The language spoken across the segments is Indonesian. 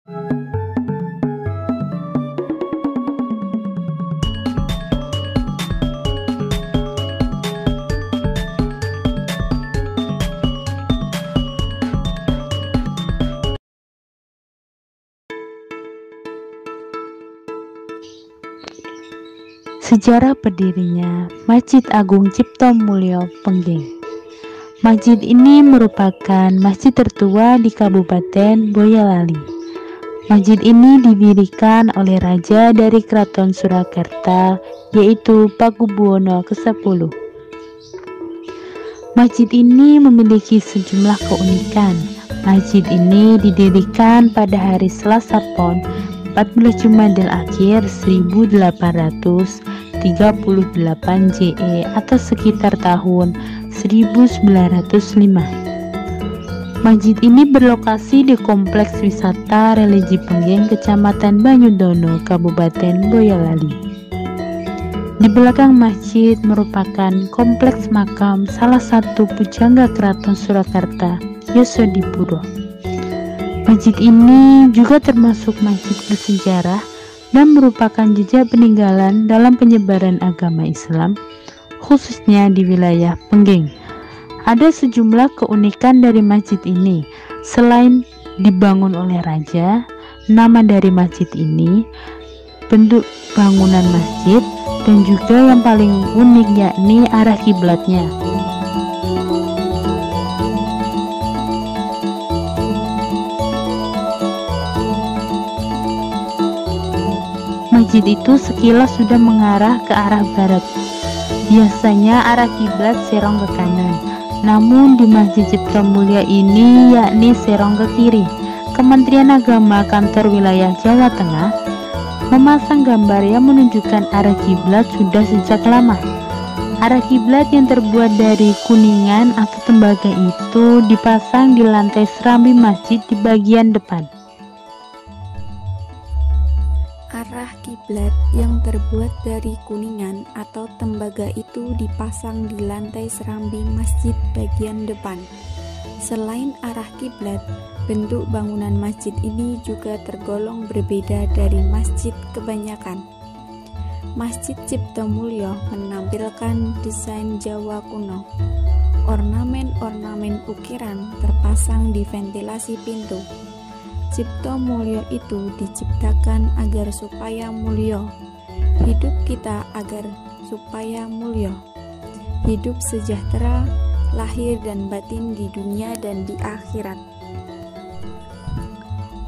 Sejarah berdirinya Masjid Agung Ciptomulyo Pengging. Masjid ini merupakan masjid tertua di Kabupaten Boyolali. Masjid ini didirikan oleh raja dari Keraton Surakarta, yaitu Pakubuwono ke-10. Masjid ini memiliki sejumlah keunikan. Masjid ini didirikan pada hari Selasa Pon 14 Jumadil Akhir 1838 JE atau sekitar tahun 1905. Masjid ini berlokasi di Kompleks Wisata Religi Pengging, Kecamatan Banyudono, Kabupaten Boyolali. Di belakang masjid merupakan kompleks makam salah satu pujangga Keraton Surakarta, Yosodipuro. Masjid ini juga termasuk masjid bersejarah dan merupakan jejak peninggalan dalam penyebaran agama Islam, khususnya di wilayah Pengging. Ada sejumlah keunikan dari masjid ini. Selain dibangun oleh raja, nama dari masjid ini, bentuk bangunan masjid, dan juga yang paling unik yakni arah kiblatnya. Masjid itu sekilas sudah mengarah ke arah barat. Biasanya arah kiblat serong ke kanan. Namun di Masjid Ciptomulyo ini yakni serong ke kiri. Kementerian Agama Kantor Wilayah Jawa Tengah memasang gambar yang menunjukkan arah kiblat sudah sejak lama. Arah kiblat yang terbuat dari kuningan atau tembaga itu dipasang di lantai serambi masjid di bagian depan. Arah kiblat yang terbuat dari kuningan atau tembaga itu dipasang di lantai serambi masjid bagian depan. Selain arah kiblat, bentuk bangunan masjid ini juga tergolong berbeda dari masjid kebanyakan. Masjid Ciptomulyo menampilkan desain Jawa kuno. Ornamen-ornamen ukiran terpasang di ventilasi pintu. Ciptomulyo itu diciptakan agar supaya mulya. Hidup kita agar supaya mulya. Hidup sejahtera, lahir dan batin di dunia dan di akhirat.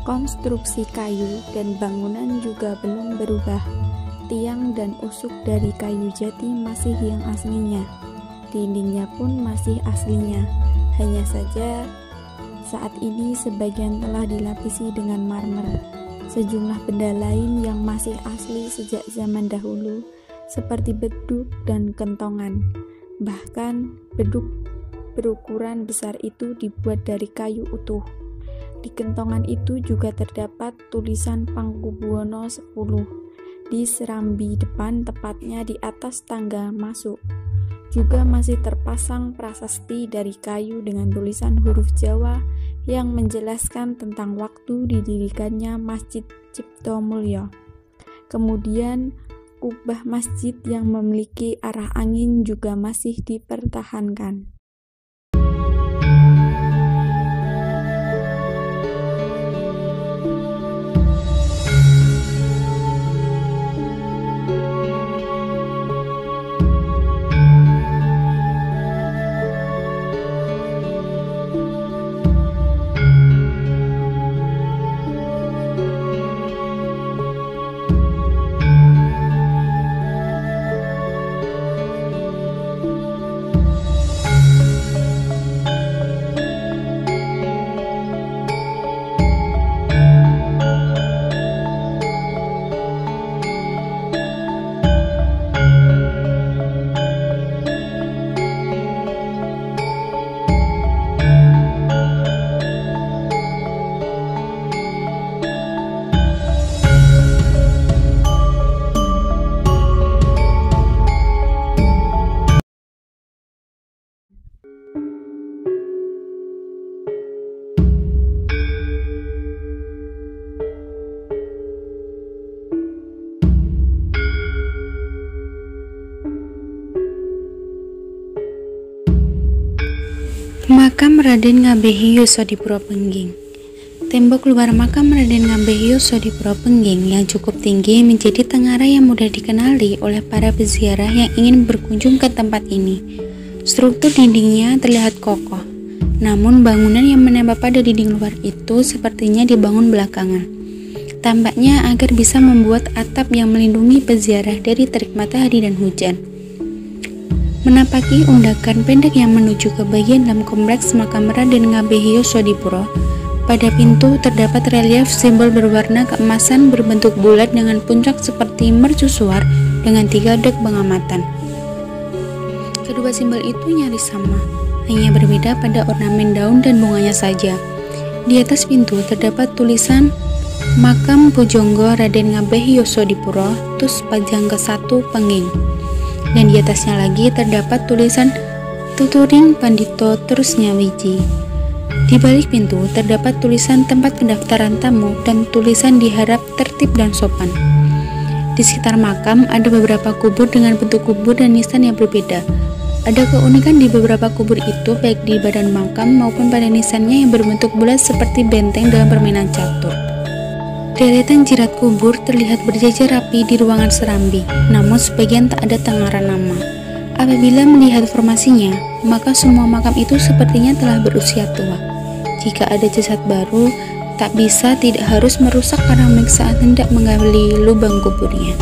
Konstruksi kayu dan bangunan juga belum berubah. Tiang dan usuk dari kayu jati masih yang aslinya. Dindingnya pun masih aslinya. Hanya saja saat ini sebagian telah dilapisi dengan marmer. Sejumlah benda lain yang masih asli sejak zaman dahulu seperti beduk dan kentongan. Bahkan beduk berukuran besar itu dibuat dari kayu utuh. Di kentongan itu juga terdapat tulisan Pakubuwono 10 di serambi depan, tepatnya di atas tangga masuk. Juga masih terpasang prasasti dari kayu dengan tulisan huruf Jawa yang menjelaskan tentang waktu didirikannya Masjid Ciptomulyo. Kemudian kubah masjid yang memiliki arah angin juga masih dipertahankan. Makam Raden Ngabehio Sodipuro Pengging. Tembok luar makam Raden Ngabehio Sodipuro Pengging yang cukup tinggi menjadi tengara yang mudah dikenali oleh para peziarah yang ingin berkunjung ke tempat ini. Struktur dindingnya terlihat kokoh, namun bangunan yang menempel pada dinding luar itu sepertinya dibangun belakangan. Tampaknya agar bisa membuat atap yang melindungi peziarah dari terik matahari dan hujan. Menapaki undakan pendek yang menuju ke bagian dalam kompleks makam Raden Ngabehio Sodipuro, pada pintu terdapat relief simbol berwarna keemasan berbentuk bulat dengan puncak seperti mercusuar dengan 3 dek pengamatan. Kedua simbol itu nyaris sama, hanya berbeda pada ornamen daun dan bunganya saja. Di atas pintu terdapat tulisan Makam Pujangga Raden Ngabehio Sodipuro Tus Pajang ke-1 Pengging. Dan di atasnya lagi terdapat tulisan Tuturing Pandito Terus Nyawiji. Di balik pintu terdapat tulisan tempat pendaftaran tamu dan tulisan diharap tertib dan sopan. Di sekitar makam ada beberapa kubur dengan bentuk kubur dan nisan yang berbeda. Ada keunikan di beberapa kubur itu baik di badan makam maupun pada nisannya yang berbentuk bulat seperti benteng dalam permainan catur. Deretan jirat kubur terlihat berjajar rapi di ruangan serambi, namun sebagian tak ada tengara nama. Apabila melihat formasinya, maka semua makam itu sepertinya telah berusia tua. Jika ada jasad baru, tak bisa tidak harus merusak keramik saat hendak menggali lubang kuburnya.